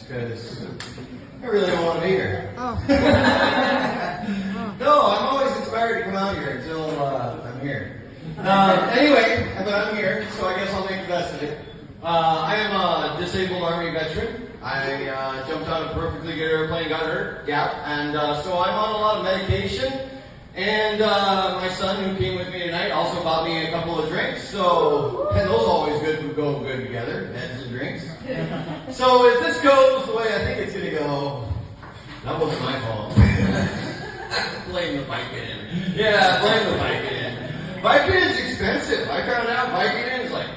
because I really don't want to be here. Oh. No, I'm always inspired to come out here until I'm here. Anyway, but I'm here, so I guess I'll make the best of it. I am a disabled Army veteran. I jumped out of a perfectly good airplane, got hurt, and so I'm on a lot of medication. And my son, who came with me tonight, also bought me a couple of drinks. So, and those always go good together, meds and drinks. So if this goes the way I think it's going to go, that wasn't my fault. Blame the Vicodin. Yeah, blame the Vicodin. Vicodin's expensive. I found out Vicodin is like,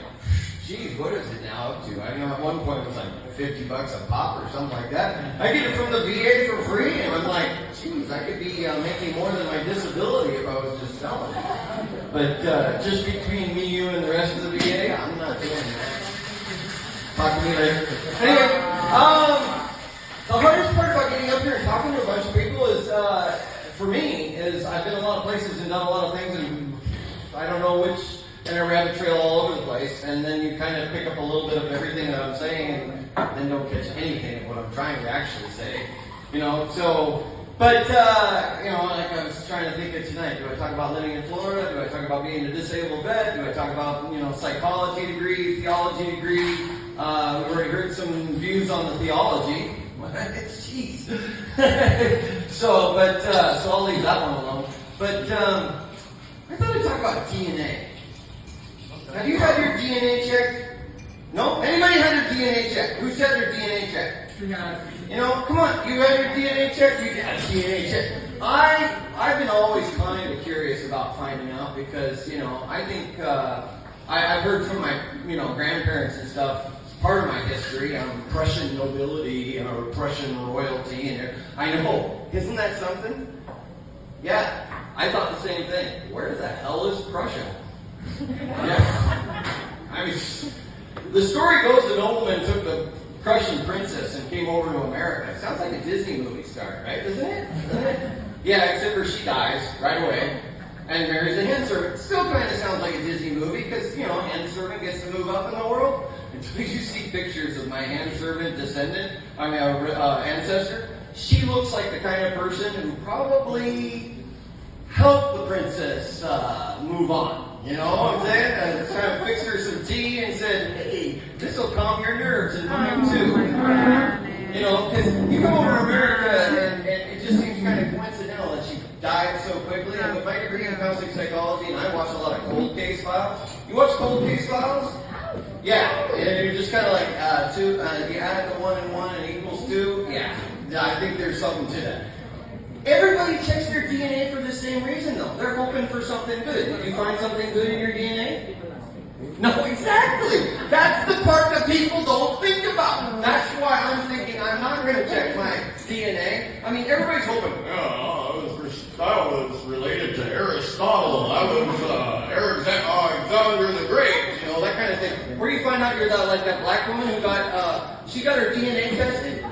geez, what is it now up to? I know at one point it was like $50 a pop or something like that. I get it from the VA for free, and I'm like, geez, I could be making more than my disability if I was just selling it. But just between me, you, and the rest of the VA, I'm not doing that. Talk to me later. Anyway, the hardest part about getting up here and talking to a bunch of people is, for me, is I've been a lot of places and done a lot of things, and I don't know which, and I rabbit trail all over the place, and then you kind of pick up a little bit of everything that I'm saying, and then don't catch anything of what I'm trying to actually say, so, but, like I was trying to think of tonight, do I talk about living in Florida, do I talk about being a disabled vet, do I talk about, psychology degree, theology degree, we've already heard some views on the theology, jeez, so I'll leave that one alone, but, I thought I'd talk about DNA. Have you had your DNA checked? No? Anybody had their DNA checked? Who's had their DNA checked? Come on, you had your DNA checked? You got a DNA check. I've been always kind of curious about finding out because, I think I've heard from my, grandparents and stuff, part of my history on Prussian nobility and Prussian royalty, and I know, isn't that something? Yeah, I thought the same thing. Where the hell is Prussia? Yeah. I mean, the story goes the nobleman took the Prussian princess and came over to America. It sounds like a Disney movie star, right? Isn't it? Yeah, except for she dies right away and marries a hen servant. Still kind of sounds like a Disney movie because, hen servant gets to move up in the world. Until you see pictures of my hen servant ancestor, she looks like the kind of person who probably helped the princess move on. You know what I'm saying? And trying to fix her some tea and said, hey, this will calm your nerves and mine too. Because you come over to America and it just seems kind of coincidental that she died so quickly. And with my degree in counseling psychology, and I watch a lot of cold case files. You watch cold case files? Yeah. And you're just kind of like, you add the 1 and 1 and equals 2? Yeah. I think there's something to that. Everybody checks their DNA for the same reason, though. They're hoping for something good. Did you find something good in your DNA? No, exactly. That's the part that people don't think about. That's why I'm thinking I'm not going to check my DNA. I mean, everybody's hoping, I was related to Aristotle. I was Alexander the Great. That kind of thing. Where do you find out you're that black woman who she got her DNA tested,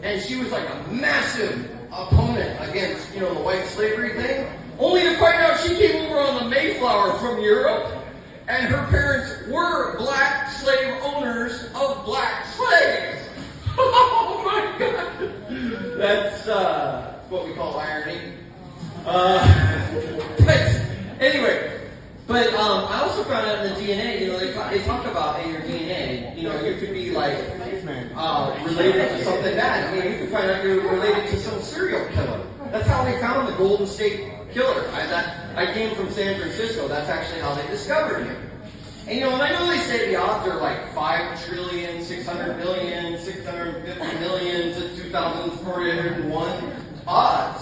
and she was like a massive opponent against, the white slavery thing, only to find out she came over on the Mayflower from Europe, and her parents were black slave owners of black slaves. Oh my God! That's what we call irony. But anyway, I also found out in the DNA, they talk about in your DNA, you could be related to something bad. I mean, you can find out you're related to some serial killer. That's how they found the Golden State Killer. I came from San Francisco. That's actually how they discovered him. And and I know they say the odds are like 5 trillion, 600 billion, 650 million to 2,401 odds.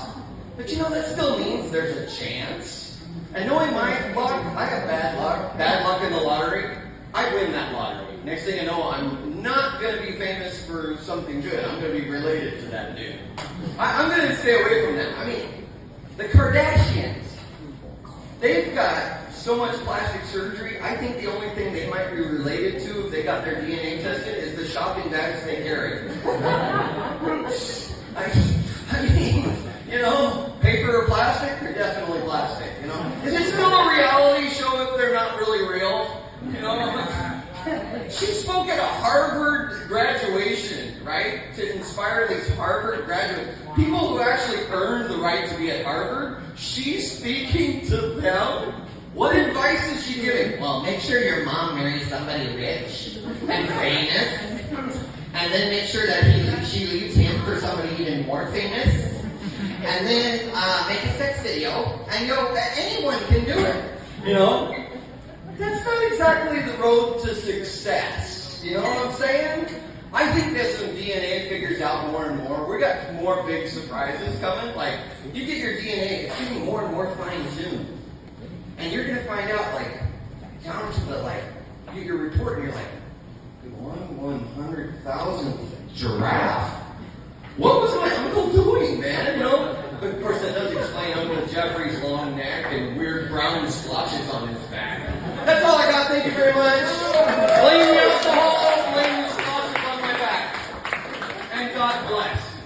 But that still means there's a chance. And knowing my luck, I have bad luck in the lottery. I win that lottery. Next thing I know, I'm not going to be famous for something good. I'm going to be related to that dude. I'm going to stay away from that. I mean, the Kardashians, they've got so much plastic surgery. I think the only thing they might be related to if they got their DNA tested is the shopping bags they carry. I mean, paper or plastic? They're definitely plastic, Is it still a reality show if they're not really real? She spoke at a Harvard graduation, right? right? To inspire these Harvard graduates, people who actually earned the right to be at Harvard, she's speaking to them. What advice is she giving? Well, make sure your mom marries somebody rich and famous, and then make sure that she leaves him for somebody even more famous, and then make a sex video, and anyone can do it. You know, that's not exactly the road to success. You know what I'm saying? I think as the DNA figures out more and more, we got more big surprises coming. Like, you get your DNA, it's getting more and more fine-tuned. And you're going to find out, like, down to the, like, you get your report and you're like, 1/100,000th giraffe? What was my uncle doing, man? You know? But of course, that does explain Uncle Jeffrey's long neck and weird brown splotches on his back. That's all I got. Thank you very much. Blame me out the hall, blame the splotches on my back. And God bless.